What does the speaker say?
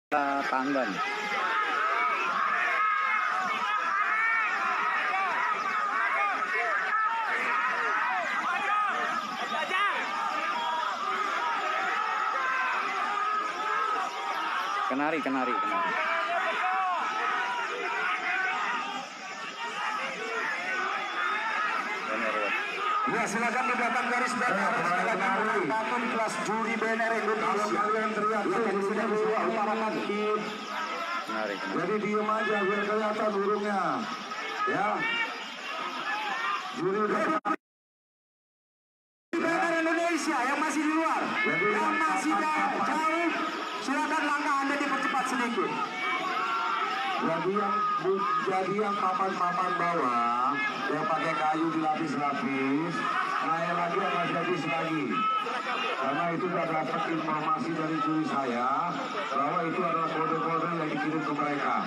tangga nih. Kenari. Ya, silakan di belakang garis BNR. Silakan kelas juri BNR Indonesia. Kalau kalian teriak, yang sudah utarakan. Kenari. Jadi diem aja biar kelihatan burungnya. Ya. Juri BNR Indonesia yang masih di luar, yang masih jauh, silakan langkah Anda dipercepat sedikit. Jadi yang papan-papan bawah yang pakai kayu dilapis-lapis, saya lagi lapis lagi. Karena itu sudah dapat informasi dari juri saya bahwa itu adalah kode-kode yang dikirim ke mereka.